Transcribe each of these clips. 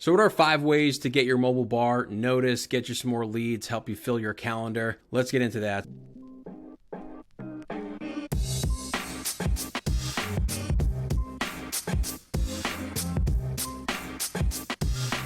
So what are 5 ways to get your mobile bar noticed, get you some more leads, help you fill your calendar? Let's get into that.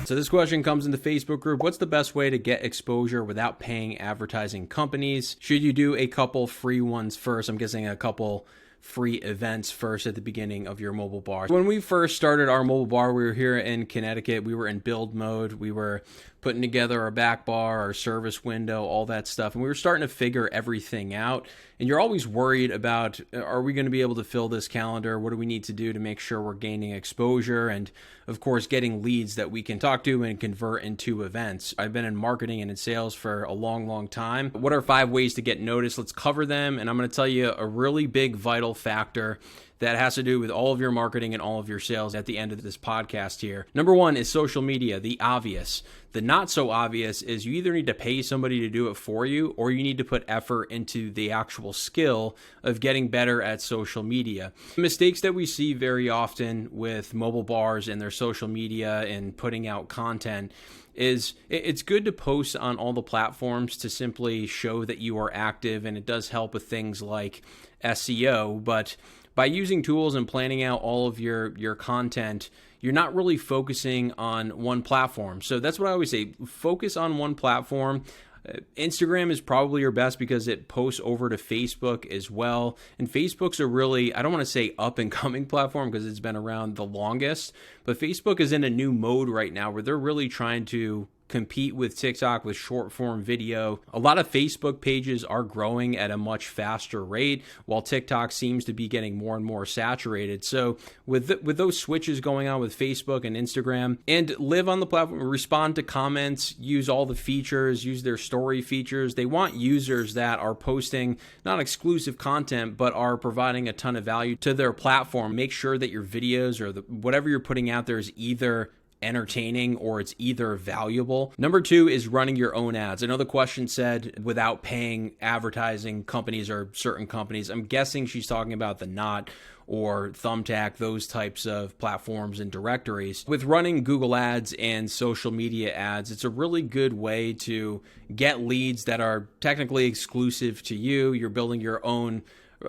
So this question comes in the Facebook group. What's the best way to get exposure without paying advertising companies? Should you do a couple free ones first? I'm guessing a couple free events first at the beginning of your mobile bar. When we first started our mobile bar, we were here in Connecticut. We were in build mode. We were putting together our back bar, our service window, all that stuff. And we were starting to figure everything out. And you're always worried about, are we going to be able to fill this calendar? What do we need to do to make sure we're gaining exposure? And of course, getting leads that we can talk to and convert into events. I've been in marketing and in sales for a long, long time. What are 5 ways to get noticed? Let's cover them. And I'm going to tell you a really big vital factor that has to do with all of your marketing and all of your sales at the end of this podcast here. Number 1 is social media, the obvious. The not so obvious is you either need to pay somebody to do it for you, or you need to put effort into the actual skill of getting better at social media. Mistakes that we see very often with mobile bars and their social media and putting out content is it's good to post on all the platforms to simply show that you are active, and it does help with things like SEO, but by using tools and planning out all of your content, you're not really focusing on one platform. So that's what I always say, focus on one platform. Instagram is probably your best because it posts over to Facebook as well. And Facebook's a really, I don't want to say up and coming platform because it's been around the longest, but Facebook is in a new mode right now where they're really trying to compete with TikTok with short form video. A lot of Facebook pages are growing at a much faster rate, while TikTok seems to be getting more and more saturated. So with those switches going on with Facebook and Instagram, and live on the platform, respond to comments, use all the features, use their story features. They want users that are posting not exclusive content, but are providing a ton of value to their platform. Make sure that your videos or whatever you're putting out there is either entertaining or it's either valuable. Number 2 is running your own ads. I know the question said without paying advertising companies or certain companies. I'm guessing she's talking about the Knot or Thumbtack, those types of platforms and directories. With running Google ads and social media ads, it's a really good way to get leads that are technically exclusive to you. You're building your own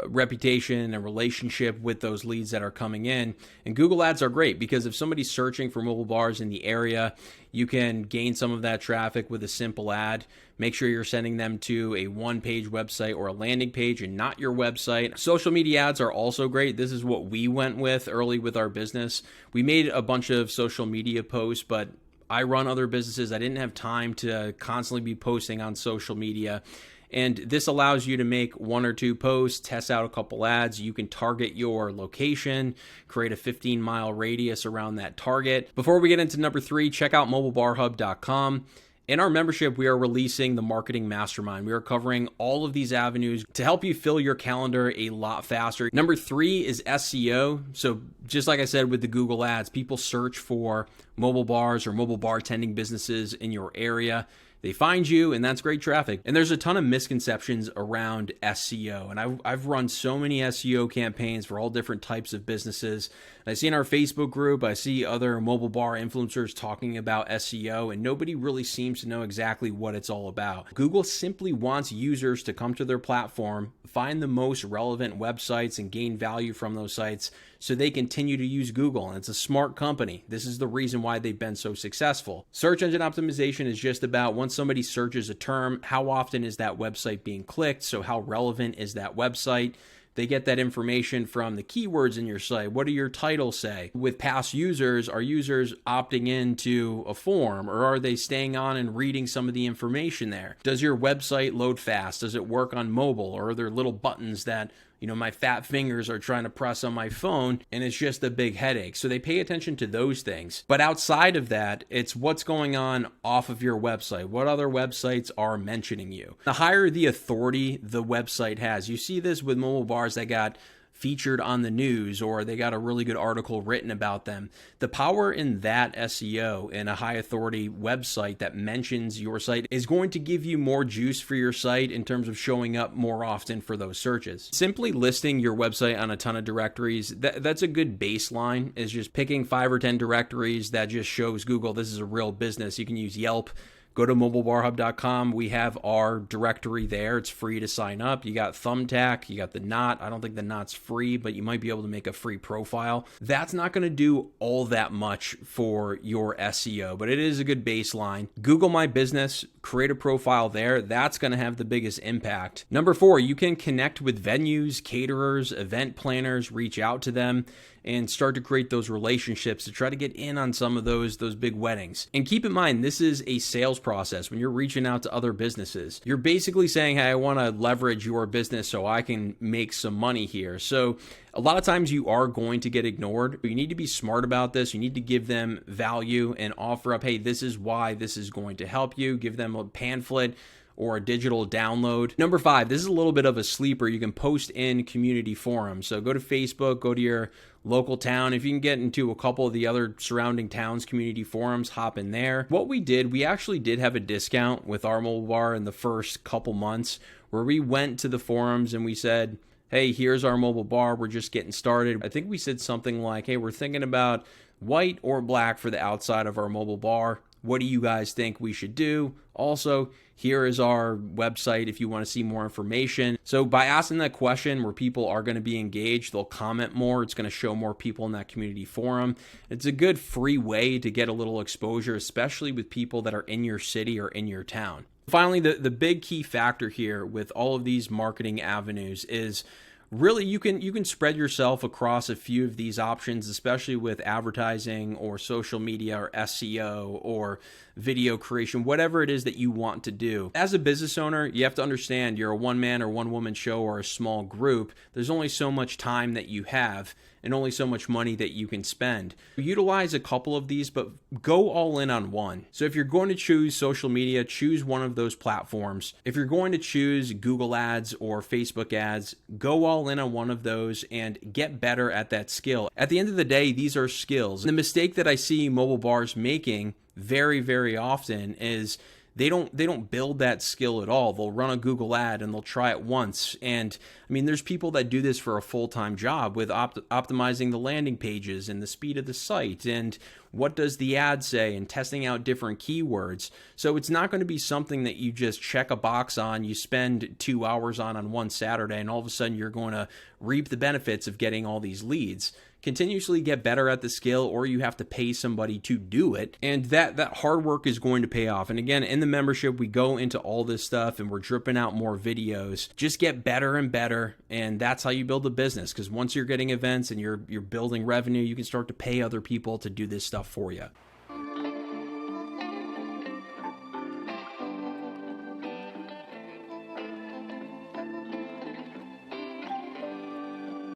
reputation and relationship with those leads that are coming in. And Google ads are great because if somebody's searching for mobile bars in the area, you can gain some of that traffic with a simple ad. Make sure you're sending them to a one-page website or a landing page and not your website. Social media ads are also great. This is what we went with early with our business. We made a bunch of social media posts, but I run other businesses. I didn't have time to constantly be posting on social media. And this allows you to make 1 or 2 posts, test out a couple ads. You can target your location, create a 15-mile radius around that target. Before we get into number 3, check out mobilebarhub.com. In our membership, we are releasing the Marketing Mastermind. We are covering all of these avenues to help you fill your calendar a lot faster. Number 3 is SEO. So just like I said with the Google ads, people search for mobile bars or mobile bartending businesses in your area. They find you, and that's great traffic. And there's a ton of misconceptions around SEO. And I've run so many SEO campaigns for all different types of businesses. And I see in our Facebook group, I see other mobile bar influencers talking about SEO, and nobody really seems to know exactly what it's all about. Google simply wants users to come to their platform, find the most relevant websites, and gain value from those sites so they continue to use Google. And it's a smart company. This is the reason why they've been so successful. Search engine optimization is just about once somebody searches a term, how often is that website being clicked? So how relevant is that website? They get that information from the keywords in your site. What do your titles say? With past users, are users opting into a form, or are they staying on and reading some of the information there? Does your website load fast? Does it work on mobile? Or are there little buttons that my fat fingers are trying to press on my phone and it's just a big headache? So they pay attention to those things. But outside of that, it's what's going on off of your website. What other websites are mentioning you? The higher the authority the website has. You see this with mobile bars that got featured on the news, or they got a really good article written about them. The power in that SEO in a high authority website that mentions your site is going to give you more juice for your site in terms of showing up more often for those searches. Simply listing your website on a ton of directories, that's a good baseline, is just picking 5 or 10 directories that just shows Google this is a real business. You can use Yelp. Go to mobilebarhub.com. We have our directory there. It's free to sign up. You got Thumbtack, you got the Knot. I don't think the Knot's free, but you might be able to make a free profile. That's not going to do all that much for your SEO, but it is a good baseline. Google My Business, create a profile there. That's going to have the biggest impact. Number 4, you can connect with venues, caterers, event planners, reach out to them, and start to create those relationships to try to get in on some of those big weddings. And keep in mind, this is a sales process. When you're reaching out to other businesses, you're basically saying, hey, I want to leverage your business so I can make some money here. So a lot of times you are going to get ignored. You need to be smart about this. You need to give them value and offer up, hey, this is why this is going to help you. Give them a pamphlet or a digital download. Number 5, this is a little bit of a sleeper. You can post in community forums. So go to Facebook, go to your local town. If you can get into a couple of the other surrounding towns' community forums, hop in there. What we did, we actually did have a discount with our mobile bar in the first couple months where we went to the forums and we said, hey, here's our mobile bar. We're just getting started. I think we said something like, hey, we're thinking about white or black for the outside of our mobile bar. What do you guys think we should do? Also, here is our website if you want to see more information. So by asking that question where people are going to be engaged, they'll comment more. It's going to show more people in that community forum. It's a good free way to get a little exposure, especially with people that are in your city or in your town. Finally, the big key factor here with all of these marketing avenues is really you can spread yourself across a few of these options, especially with advertising or social media or SEO or video creation, whatever it is that you want to do. As a business owner, you have to understand you're a one-man or one-woman show or a small group. There's only so much time that you have and only so much money that you can spend. Utilize a couple of these, but go all in on one. So if you're going to choose social media, choose one of those platforms. If you're going to choose Google ads or Facebook ads, go all in on one of those and get better at that skill. At the end of the day, these are skills. And the mistake that I see mobile bars making very, very often is they don't build that skill at all. They'll run a Google ad and they'll try it once. And I mean, there's people that do this for a full-time job with optimizing the landing pages and the speed of the site and what does the ad say and testing out different keywords. So it's not going to be something that you just check a box on, you spend 2 hours on one Saturday, and all of a sudden you're going to reap the benefits of getting all these leads. Continuously get better at the skill, or you have to pay somebody to do it. And that hard work is going to pay off. And again, in the membership, we go into all this stuff and we're dripping out more videos. Just get better and better. And that's how you build a business. Because once you're getting events and you're building revenue, you can start to pay other people to do this stuff for you.